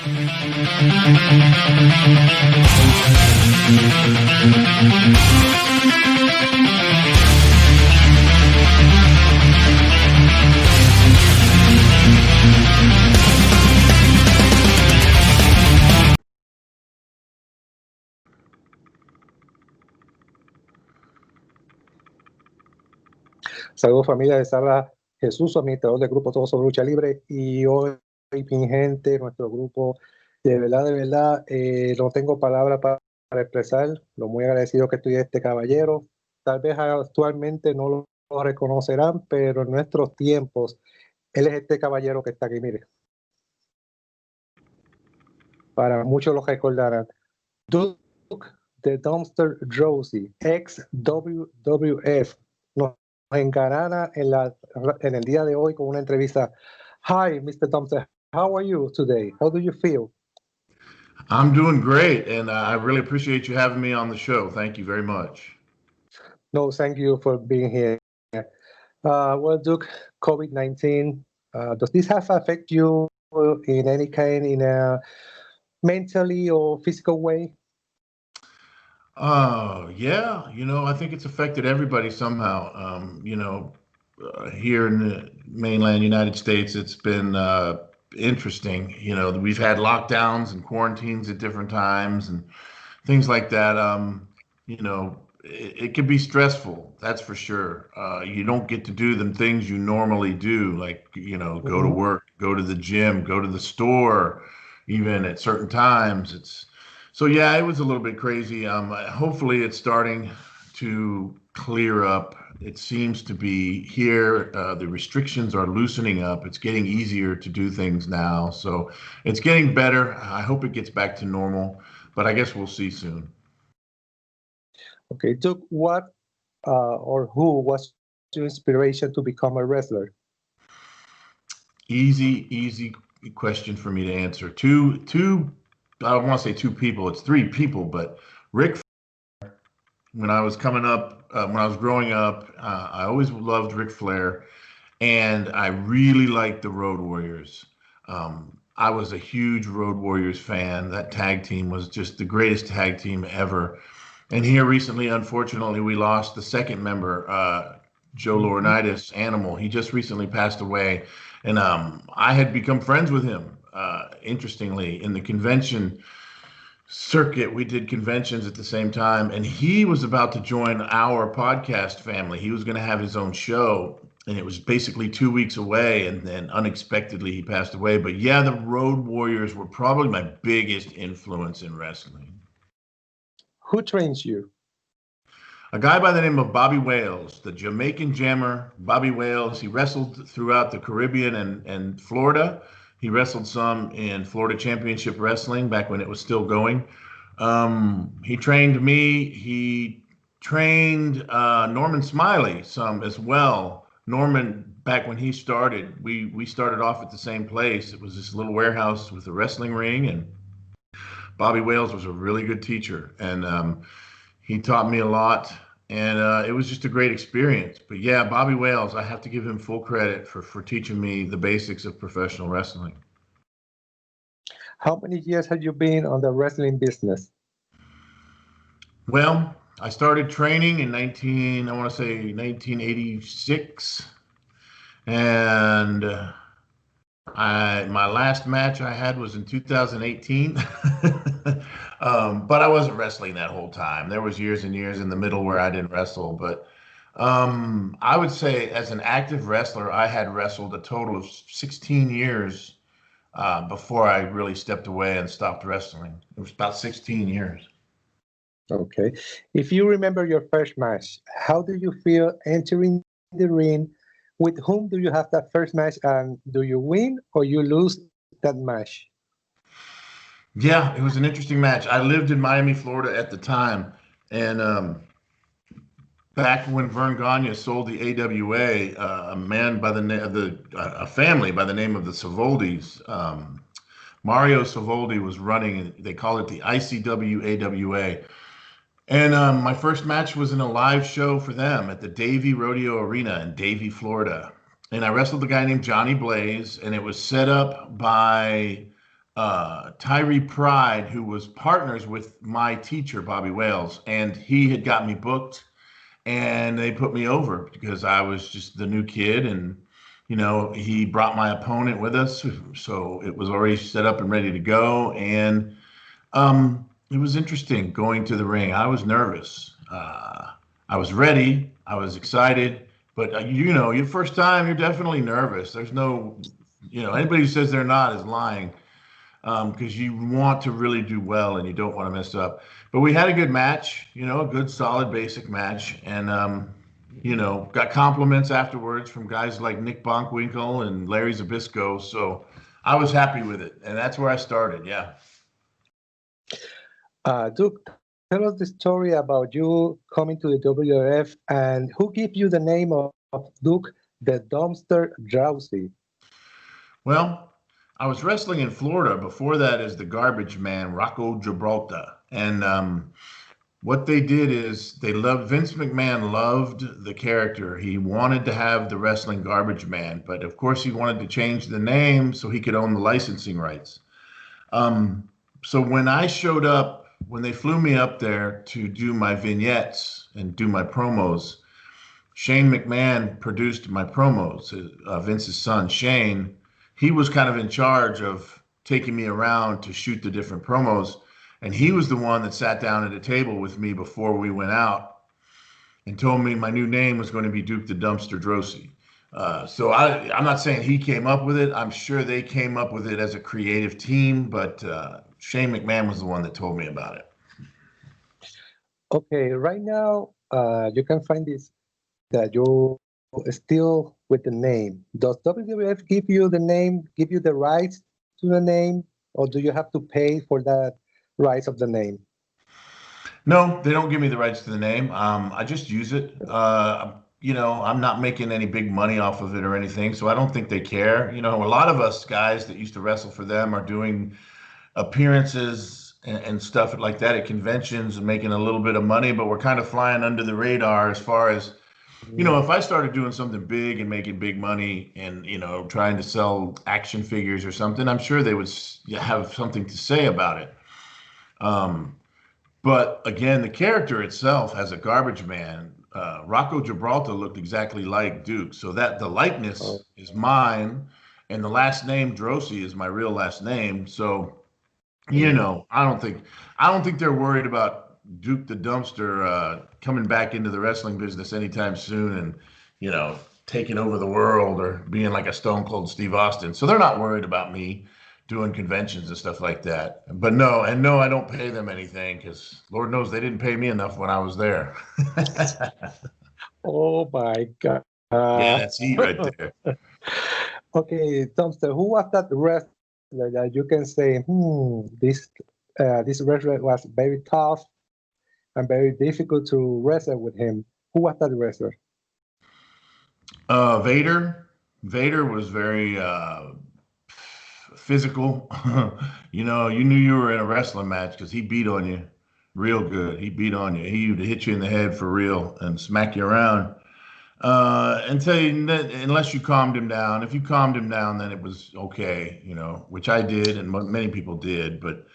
Saludos familia, les habla Jesús, administrador del grupo Todo sobre Lucha Libre, y hoy mi gente, nuestro grupo, de verdad, no tengo palabras para expresar lo muy agradecido que estoy de este caballero. Tal vez actualmente no lo reconocerán, pero en nuestros tiempos, él es este caballero que está aquí, mire. Para muchos lo recordarán. Duke de Dumspter Droese, ex WWF, nos encarana en el día de hoy con una entrevista. Hi, Mr. Dumspter, how are you today? How do you feel? I'm doing great, and I really appreciate you having me on the show. Thank you very much. No, thank you for being here. Well, Duke, COVID-19, does this have affect you in any kind, in a mentally or physical way? Yeah, I think it's affected everybody somehow. Here in the mainland United States, it's been interesting. We've had lockdowns and quarantines at different times and things like that. It can be stressful, that's for sure. You don't get to do the things you normally do, like, go to work, go to the gym, go to the store, even at certain times. So yeah, it was a little bit crazy. Hopefully it's starting to clear up. It seems to be here. The restrictions are loosening up. It's getting easier to do things now. So it's getting better. I hope it gets back to normal, but I guess we'll see soon. Okay, Duke, what or who was your inspiration to become a wrestler? Easy question for me to answer. I don't want to say two people, it's three people, but Rick, when I was coming up, when I was growing up, I always loved Ric Flair, and I really liked the Road Warriors. I was a huge Road Warriors fan. That tag team was just the greatest tag team ever. And here recently, unfortunately, we lost the second member, Joe Laurinaitis, Animal. He just recently passed away, and I had become friends with him. Interestingly, in the convention circuit, we did conventions at the same time, and he was about to join our podcast family. He was going to have his own show, and it was basically 2 weeks away, and then unexpectedly he passed away. But yeah, the Road Warriors were probably my biggest influence in wrestling. Who trains you? A guy by the name of Bobby Wales, the Jamaican jammer, Bobby Wales. He wrestled throughout the Caribbean and Florida. He wrestled some in Florida Championship Wrestling back when it was still going. He trained me. He trained Norman Smiley some as well. Norman, back when he started, we started off at the same place. It was this little warehouse with a wrestling ring, and Bobby Wales was a really good teacher, and he taught me a lot, and it was just a great experience. But yeah, Bobby Wales, I have to give him full credit for teaching me the basics of professional wrestling. How many years have you been on the wrestling business? Well, I started training in 1986, and my last match I had was in 2018. But I wasn't wrestling that whole time. There was years and years in the middle where I didn't wrestle. But I would say as an active wrestler, I had wrestled a total of 16 years before I really stepped away and stopped wrestling. It was about 16 years. Okay. If you remember your first match, how do you feel entering the ring? With whom do you have that first match, and do you win or you lose that match? Yeah, it was an interesting match. I lived in Miami, Florida at the time, and back when Vern Gagne sold the AWA, a man by the name of a family by the name of the Savoldis, Mario Savoldi was running. They call it the ICW AWA. And my first match was in a live show for them at the Davie Rodeo Arena in Davie, Florida. And I wrestled a guy named Johnny Blaze, and it was set up by Tyree Pride, who was partners with my teacher, Bobby Wales, and he had got me booked, and they put me over because I was just the new kid, and he brought my opponent with us, so it was already set up and ready to go, and it was interesting going to the ring. I was nervous. I was ready. I was excited, but your first time, you're definitely nervous. There's no, anybody who says they're not is lying. Because you want to really do well and you don't want to mess up. But we had a good match, a good, solid, basic match, and got compliments afterwards from guys like Nick Bonkwinkle and Larry Zbyszko. So I was happy with it, and that's where I started. Yeah. Duke, tell us the story about you coming to the WWF and who gave you the name of Duke the Dumspter Droese? Well, I was wrestling in Florida before that as the garbage man, Rocco Gibraltar. And what they did is Vince McMahon loved the character. He wanted to have the wrestling garbage man, but of course he wanted to change the name so he could own the licensing rights. So when I showed up, when they flew me up there to do my vignettes and do my promos, Shane McMahon produced my promos, Vince's son, Shane. He was kind of in charge of taking me around to shoot the different promos. And he was the one that sat down at a table with me before we went out and told me my new name was going to be Duke the Dumpster Droese. So I'm not saying he came up with it. I'm sure they came up with it as a creative team, but Shane McMahon was the one that told me about it. Okay, right now you can find this that you still with the name. Does WWF give you the name, give you the rights to the name, or do you have to pay for that rights of the name? No, they don't give me the rights to the name. I just use it. I'm not making any big money off of it or anything, so I don't think they care. A lot of us guys that used to wrestle for them are doing appearances and stuff like that at conventions and making a little bit of money, but we're kind of flying under the radar as far as, if I started doing something big and making big money and, trying to sell action figures or something, I'm sure they would have something to say about it. But again, the character itself as a garbage man, Rocco Gibraltar looked exactly like Duke. So that the likeness is mine, and the last name Droese is my real last name. So, I don't think they're worried about Duke the Dumpster coming back into the wrestling business anytime soon and, taking over the world or being like a Stone Cold Steve Austin. So they're not worried about me doing conventions and stuff like that. But no, I don't pay them anything because Lord knows they didn't pay me enough when I was there. Oh my God. Yeah, that's heat right there. Okay, Dumpster, who was that wrestler that you can say, this wrestler was very tough and very difficult to wrestle with him? Who was that wrestler? Vader. Vader was very physical. You knew you were in a wrestling match because he beat on you real good. He beat on you. He would hit you in the head for real and smack you around. Unless you calmed him down. If you calmed him down, then it was okay, which I did and many people did. But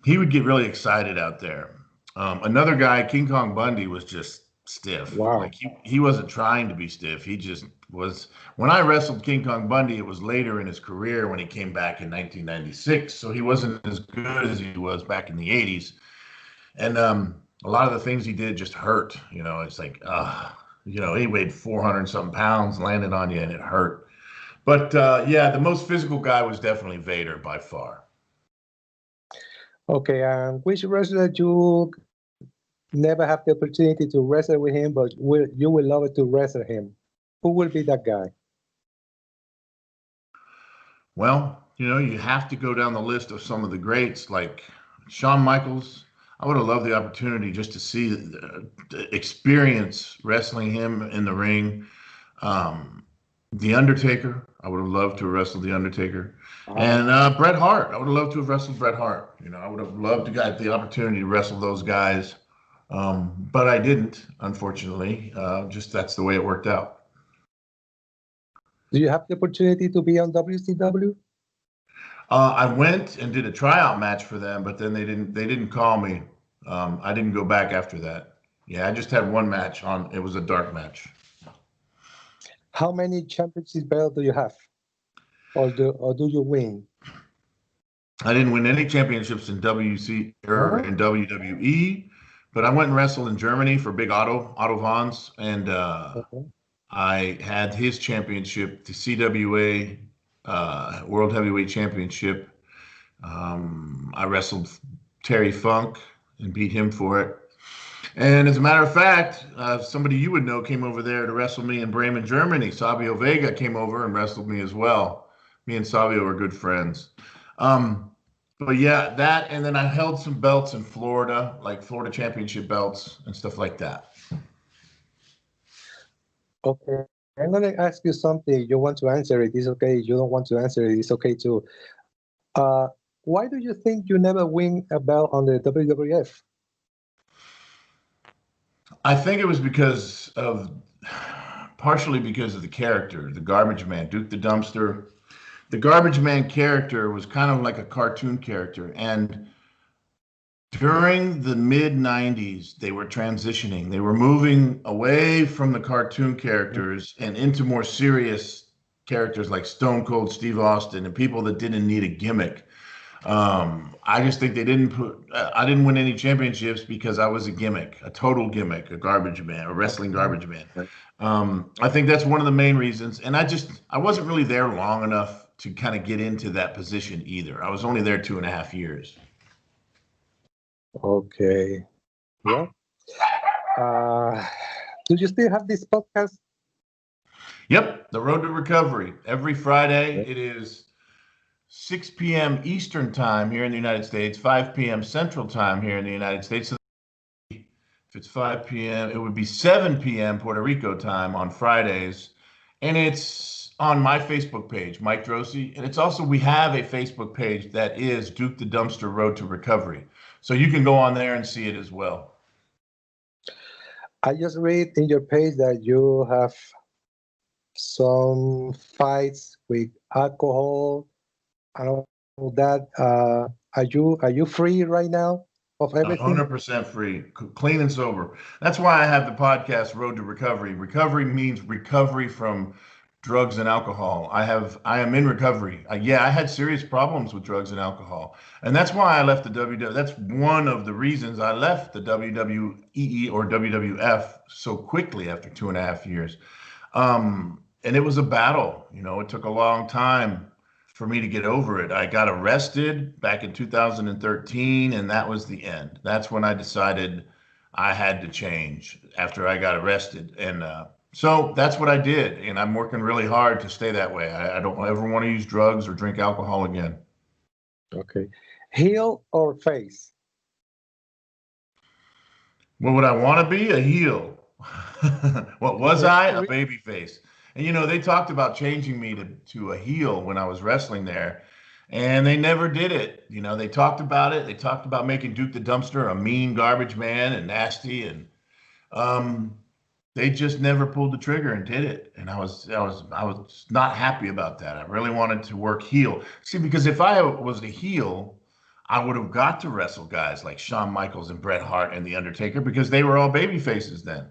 he would get really excited out there. Another guy, King Kong Bundy, was just stiff. Wow. Like he wasn't trying to be stiff. He just was. When I wrestled King Kong Bundy, it was later in his career when he came back in 1996. So he wasn't as good as he was back in the 80s. And a lot of the things he did just hurt. It's like, he weighed 400 something pounds, landed on you, and it hurt. But the most physical guy was definitely Vader by far. Okay, which wrestler you never have the opportunity to wrestle with him, but you will love it to wrestle him? Who will be that guy? Well, you have to go down the list of some of the greats like Shawn Michaels. I would have loved the opportunity just to see the experience wrestling him in the ring. The Undertaker. I would have loved to have wrestled The Undertaker. And Bret Hart. I would have loved to have wrestled Bret Hart. I would have loved to get the opportunity to wrestle those guys. But I didn't, unfortunately. Just that's the way it worked out. Do you have the opportunity to be on WCW? I went and did a tryout match for them, but then they didn't call me. I didn't go back after that. Yeah, I just had one match on. It was a dark match. How many championship belts do you have, or do you win? I didn't win any championships in WC or Oh, in WWE, but I went and wrestled in Germany for Big Otto Vons, and okay. I had his championship, the CWA World Heavyweight Championship. I wrestled Terry Funk and beat him for it. And as a matter of fact, somebody you would know came over there to wrestle me in Bremen, Germany. Savio Vega came over and wrestled me as well. Me and Savio are good friends. Um, but yeah, that, and then I held some belts in Florida, like Florida Championship belts and stuff like that. Okay. I'm gonna ask you something. You want to answer it? It's okay. You don't want to answer it? It's okay too. Uh, why do you think you never win a belt on the WWF? I think it was partially because of the character, the Garbage Man, Duke the Dumpster. The Garbage Man character was kind of like a cartoon character, and during the mid 90s, they were transitioning. They were moving away from the cartoon characters and into more serious characters like Stone Cold Steve Austin and people that didn't need a gimmick. I just think I didn't win any championships because I was a gimmick, a total gimmick, a garbage man, a wrestling garbage man. I think that's one of the main reasons. And I wasn't really there long enough to kind of get into that position either. I was only there 2.5 years. Okay. Yeah. Uh, do you still have this podcast? Yep, the Road to Recovery. Every Friday, it is 6 p.m. Eastern Time here in the United States, 5 p.m. Central Time here in the United States. So if it's 5 p.m., it would be 7 p.m. Puerto Rico time on Fridays. And it's on my Facebook page, Mike Droese. And it's also, we have a Facebook page that is Duke the Dumpster Road to Recovery. So you can go on there and see it as well. I just read in your page that you have some fights with alcohol and all that. Are you free right now of everything? 100% free, clean and sober. That's why I have the podcast Road to Recovery. Recovery means recovery from drugs and alcohol. I am in recovery. Yeah, I had serious problems with drugs and alcohol. And that's why I left the WWE. That's one of the reasons I left the WWE or WWF so quickly after 2.5 years. And it was a battle. It took a long time for me to get over it. I got arrested back in 2013, and that was the end. That's when I decided I had to change after I got arrested. And so that's what I did. And I'm working really hard to stay that way. I don't ever want to use drugs or drink alcohol again. Okay. Heel or face? What would I want to be? A heel. What was I? A Re- baby face. And they talked about changing me to a heel when I was wrestling there, and they never did it. They talked about it. They talked about making Duke the Dumpster a mean garbage man and nasty, and they just never pulled the trigger and did it. And I was not happy about that. I really wanted to work heel. See, because if I was a heel, I would have got to wrestle guys like Shawn Michaels and Bret Hart and The Undertaker because they were all baby faces then.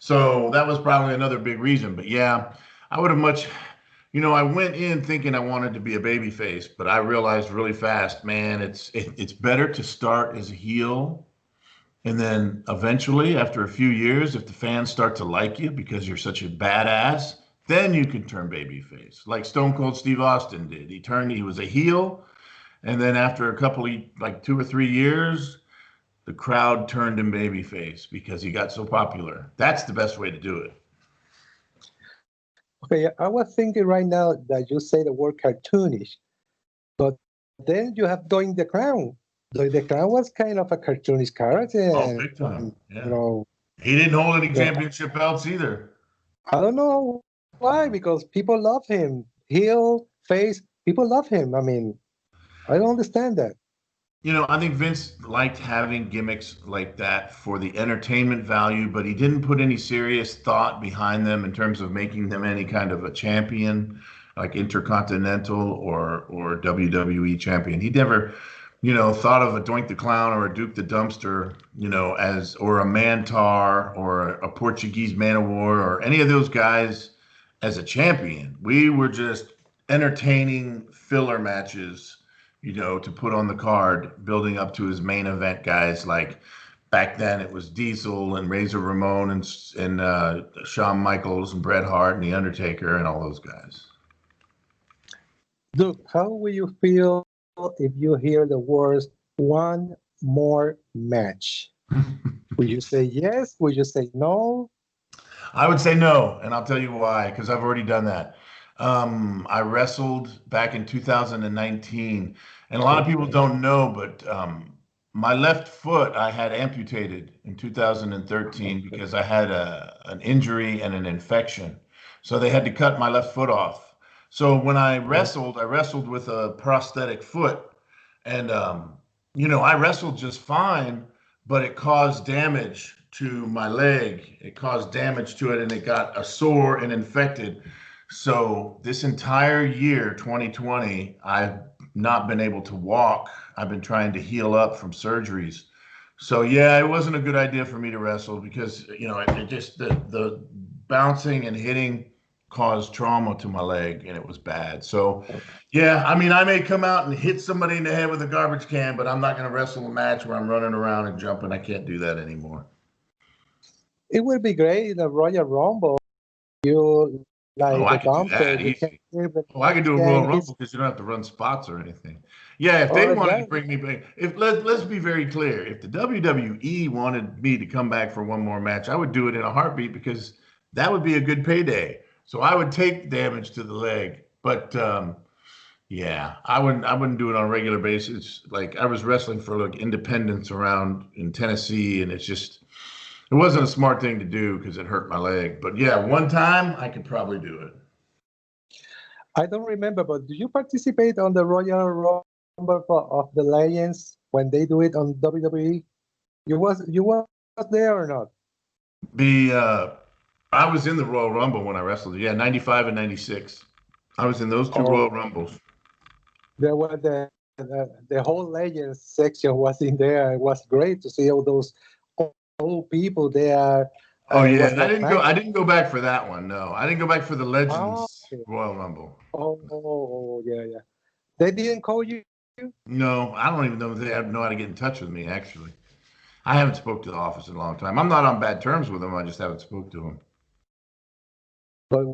So that was probably another big reason. But yeah, I would have I went in thinking I wanted to be a baby face, but I realized really fast, man, it's better to start as a heel. And then eventually, after a few years, if the fans start to like you because you're such a badass, then you can turn babyface, like Stone Cold Steve Austin did. He was a heel, and then after a couple of, like 2 or 3 years, the crowd turned him babyface because he got so popular. That's the best way to do it. Okay, I was thinking right now that you say the word cartoonish, but then you have Doing the Clown. Doing the Clown was kind of a cartoonish character, Oh, and big time. you Yeah. know, He didn't hold any yeah, championship belts either. I don't know why, because people love him. Heel, face, people love him. I mean, I don't understand that. I think Vince liked having gimmicks like that for the entertainment value, but he didn't put any serious thought behind them in terms of making them any kind of a champion. like Intercontinental or WWE champion. He never, thought of a Doink the Clown or a Duke the Dumpster, as or a Mantar or a Portuguese Man of War or any of those guys as a champion. We were just entertaining filler matches, to put on the card, building up to his main event guys. Like back then, it was Diesel and Razor Ramon and Shawn Michaels and Bret Hart and The Undertaker and all those guys. Duke, how will you feel if you hear the words "one more match"? Will you say yes? Will you say no? I would say no, and I'll tell you why, because I've already done that. I wrestled back in 2019, and a lot of people don't know, but my left foot I had amputated in 2013 because I had an injury and an infection. So they had to cut my left foot off. So when I wrestled with a prosthetic foot, and I wrestled just fine, but it caused damage to my leg. It caused damage to it, and it got a sore and infected. So this entire year, 2020, I've not been able to walk. I've been trying to heal up from surgeries. So yeah, it wasn't a good idea for me to wrestle because it just the bouncing and hitting caused trauma to my leg, and it was bad. So yeah, I mean, I may come out and hit somebody in the head with a garbage can, but I'm not going to wrestle a match where I'm running around and jumping. I can't do that anymore. It would be great in the Royal Rumble. You like I the could do that Dumspter. easy. I could do a Royal Rumble because you don't have to run spots or anything. Yeah, if they wanted to bring me back, let's be very clear, if the WWE wanted me to come back for one more match, I would do it in a heartbeat because that would be a good payday. So I would take damage to the leg, but yeah, I wouldn't do it on a regular basis. Like I was wrestling for like independents around in Tennessee, and it wasn't a smart thing to do because it hurt my leg. But yeah, one time I could probably do it. I don't remember, but do you participate on the Royal Rumble of the Legends when they do it on WWE? You was there or not? I was in the Royal Rumble when I wrestled. Yeah, 95 and 96. I was in those two Royal Rumbles. There were the whole Legends section was in there. It was great to see all those old people there. Oh yeah, and I didn't go back for that one. No, I didn't go back for the Legends Royal Rumble. Oh, yeah. They didn't call you? No, I don't even know if they know how to get in touch with me. Actually, I haven't spoke to the office in a long time. I'm not on bad terms with them. I just haven't spoke to them. But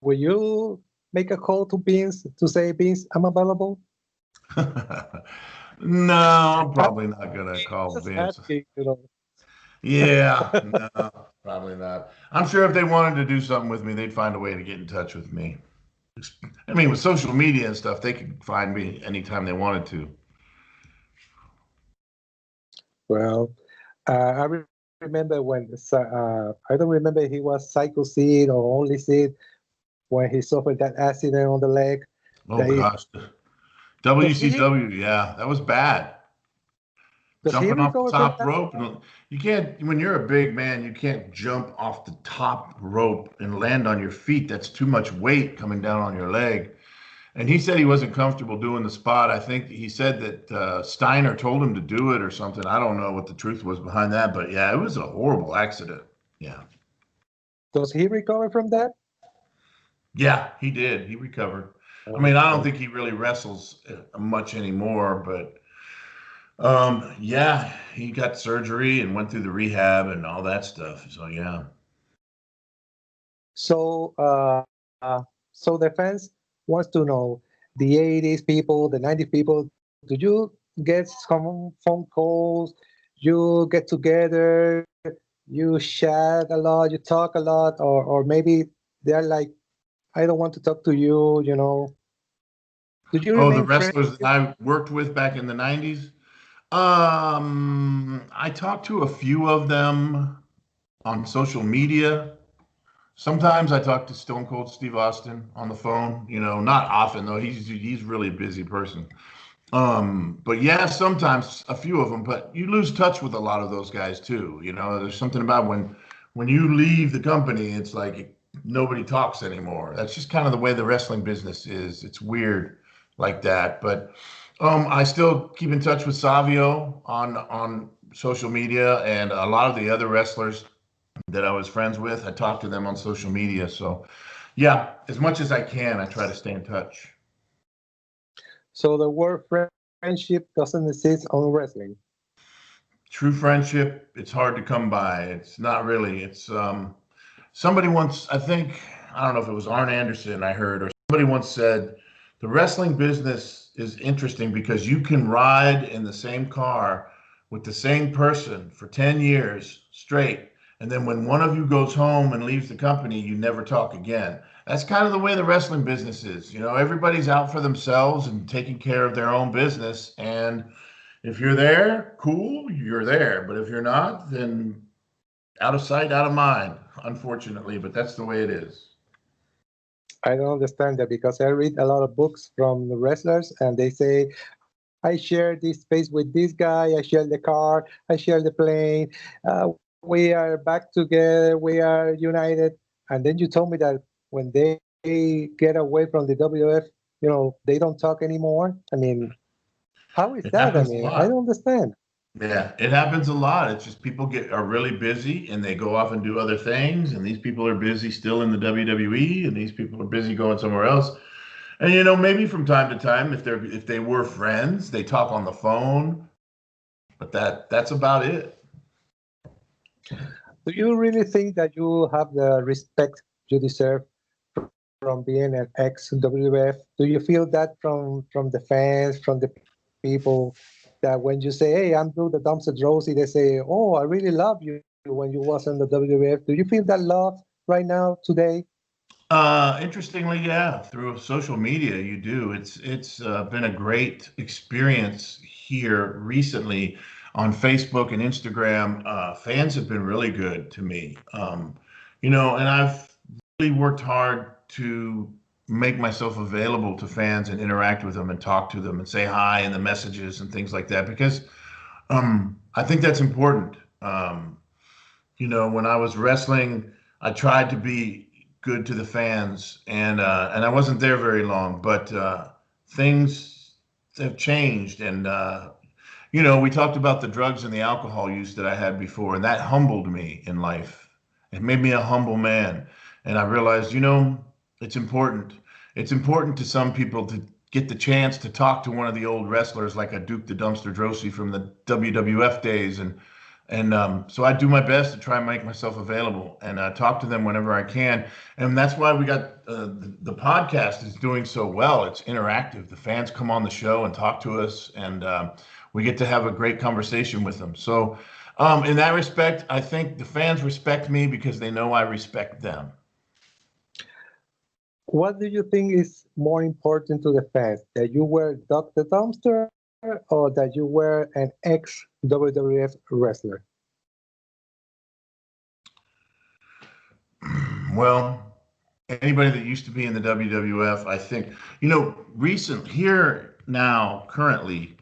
will you make a call to Vince to say, Vince, I'm available? No, I'm probably not gonna call Vince. Yeah, no, probably not. I'm sure if they wanted to do something with me, they'd find a way to get in touch with me. I mean, with social media and stuff, they could find me anytime they wanted to. Well, I remember when I don't remember if he was Psycho Sid or Only Sid when he suffered that accident on the leg. Oh gosh, WCW, yeah, that was bad. Jumping off the top rope, and you can't. When you're a big man, you can't jump off the top rope and land on your feet. That's too much weight coming down on your leg. And he said he wasn't comfortable doing the spot. I think he said that Steiner told him to do it or something. I don't know what the truth was behind that, but yeah, it was a horrible accident. Yeah. Does he recover from that? Yeah, he did. He recovered. I mean, I don't think he really wrestles much anymore, but yeah, he got surgery and went through the rehab and all that stuff. So yeah. So the fans wants to know, the 80s people, the 90s people, do you get some phone calls? You get together, you chat a lot, you talk a lot, or maybe they're like, I don't want to talk to you, Did you the remain wrestlers that I worked with back in the 90s? I talked to a few of them on social media. Sometimes I talk to Stone Cold Steve Austin on the phone, not often though. He's really a busy person. But yeah, sometimes a few of them, but you lose touch with a lot of those guys too. There's something about when you leave the company, it's like nobody talks anymore. That's just kind of the way the wrestling business is. It's weird like that. But I still keep in touch with Savio on social media, and a lot of the other wrestlers that I was friends with. I talk to them on social media. So yeah, as much as I can, I try to stay in touch. So the word friendship doesn't exist on wrestling. True friendship, it's hard to come by. It's not really. It's somebody once, I think, I don't know if it was Arn Anderson I heard, or somebody once said, the wrestling business is interesting because you can ride in the same car with the same person for 10 years straight. And then when one of you goes home and leaves the company, you never talk again. That's kind of the way the wrestling business is. You know, everybody's out for themselves and taking care of their own business. And if you're there, cool, you're there. But if you're not, then out of sight, out of mind, unfortunately, but that's the way it is. I don't understand that because I read a lot of books from the wrestlers and they say, I share this space with this guy, I share the car, I share the plane, we are back together, we are united. And then you told me that when they get away from the WF, you know, they don't talk anymore. I mean, how is It that? I happens a mean, I lot. don't understand. Yeah, it happens a lot. It's just people are really busy and they go off and do other things, and these people are busy still in the WWE, and these people are busy going somewhere else. And you know, maybe from time to time, if they were friends, they talk on the phone, but that's about it. Do you really think that you have the respect you deserve from being an ex-WWF? Do you feel that from the fans, from the people, that when you say, "Hey, I'm through the Dumspter Droese," they say, "Oh, I really love you when you was in the WWF." Do you feel that love right now today? Interestingly, yeah, through social media, you do. It's been a great experience here recently on Facebook and Instagram. Fans have been really good to me. You know, and I've really worked hard to make myself available to fans and interact with them and talk to them and say hi in the messages and things like that because I think that's important. You know, when I was wrestling, I tried to be good to the fans, and I wasn't there very long, but things have changed, and you know, we talked about the drugs and the alcohol use that I had before, and that humbled me in life. It made me a humble man, and I realized, you know, it's important. It's important to some people to get the chance to talk to one of the old wrestlers like a Duke the Dumpster Droese from the WWF days, and so I do my best to try and make myself available and talk to them whenever I can. And that's why we got the podcast is doing so well. It's interactive. The fans come on the show and talk to us, and we get to have a great conversation with them. So in that respect, I think the fans respect me because they know I respect them. What do you think is more important to the fans, that you were Doc the Dumpster or that you were an ex-WWF wrestler? Well, anybody that used to be in the WWF, I think, you know, currently,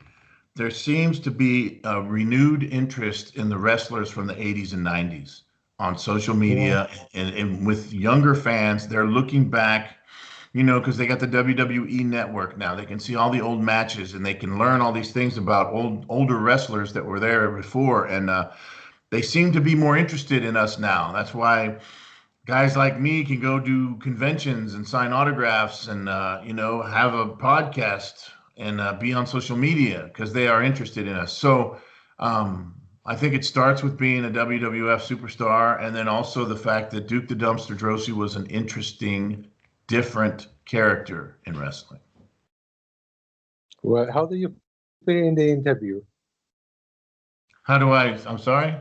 there seems to be a renewed interest in the wrestlers from the 80s and 90s on social Yeah. media and with younger fans. They're looking back, you know, because they got the WWE network now. They can see all the old matches and they can learn all these things about older wrestlers that were there before. And they seem to be more interested in us now. That's why guys like me can go do conventions and sign autographs and you know, have a podcast and be on social media because they are interested in us. So I think it starts with being a WWF superstar, and then also the fact that Duke the Dumpster Droese was an interesting, different character in wrestling. Well, how do you feel in the interview? I'm sorry?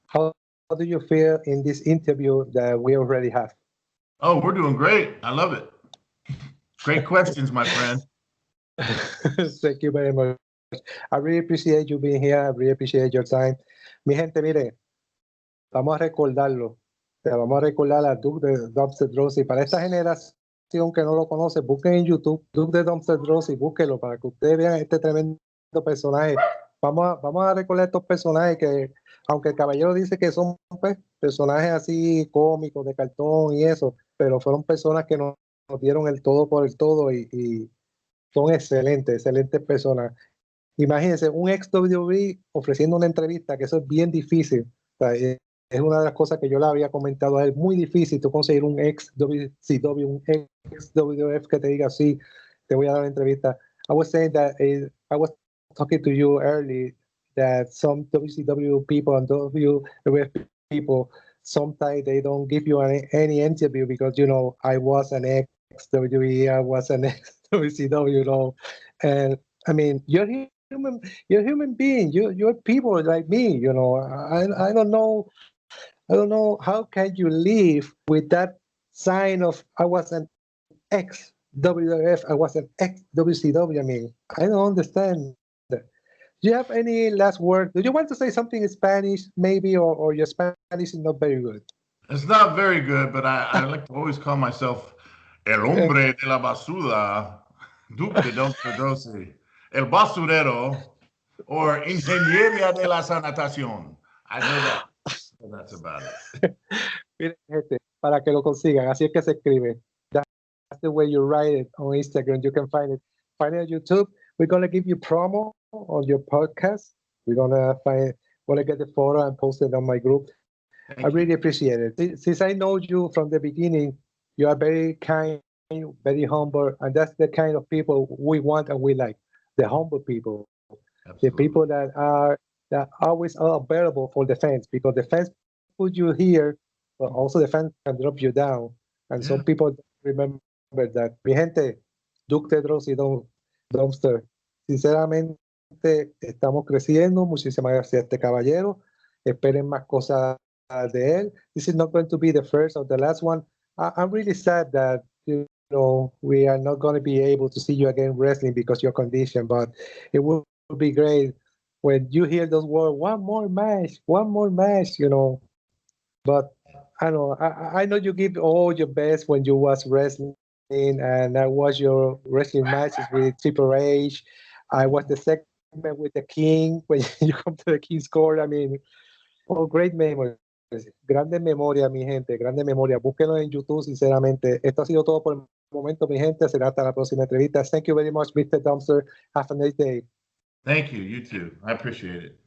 How do you feel in this interview that we already have? Oh, we're doing great. I love it. Great questions, my friend. Thank you very much. I really appreciate you being here. I really appreciate your time. Mi gente, mire, vamos a recordarlo. O sea, vamos a recordar a Duke de Dumpster Droese. Y para esta generación que no lo conoce, busquen en YouTube Duke de Dumpster Droese y búsquenlo para que ustedes vean este tremendo personaje. Vamos a recordar estos personajes que, aunque el caballero dice que son pues, personajes así cómicos, de cartón y eso, pero fueron personas que nos dieron el todo por el todo y son excelentes personas. Imagínense, un ex WWE ofreciendo una entrevista, que eso es bien difícil. O sea, es una de las cosas que yo le había comentado a él, muy difícil tú conseguir un ex WCW, un ex WWF que te diga, sí, te voy a dar una entrevista. I was saying that I was talking to you early that some WCW people and WWF people, sometimes they don't give you any interview because, I was an ex WWE, I was an ex WCW, and I mean, you're a human being. You're people like me. I don't know. I don't know how can you live with that sign of I was an ex WWF. I was an ex WCW. I mean, I don't understand that. Do you have any last word? Do you want to say something in Spanish, maybe, or your Spanish is not very good? It's not very good, but I like to always call myself El Hombre de la Basura, Duke de Dumspter Droese, El Basurero, or Ingeniería de la Sanitación. I know that. So that's about it. Miren, gente, para que lo consigan, así es que se escribe. That's the way you write it on Instagram. You can find it. Find it on YouTube. We're gonna give you promo on your podcast. We're gonna get the photo and post it on my group. I really appreciate it. Since I know you from the beginning, you are very kind, very humble, and that's the kind of people we want and we like. The humble people. Absolutely. The people that always are available for the fans, because the fans put you here, but also the fans can drop you down. And some people remember that. Mi gente, Duke de Droese y Dumspter, sinceramente estamos creciendo. Muchísimas gracias a este caballero. Esperen más cosas de él. This is not going to be the first or the last one. I'm really sad that we are not going to be able to see you again wrestling because of your condition, but it will be great when you hear those words, one more match, But I know you give all your best when you was wrestling, and I watched your wrestling matches with Triple H. I watched the segment with the King when you come to the King's Court. I mean, great memories. Grande memoria, mi gente, grande memoria. Búsquenlo en YouTube, sinceramente. Esto ha sido todo por el momento, mi gente. Será hasta la próxima entrevista. Thank you very much, Mr. Dumspter. Have a nice day. Thank you. You too. I appreciate it.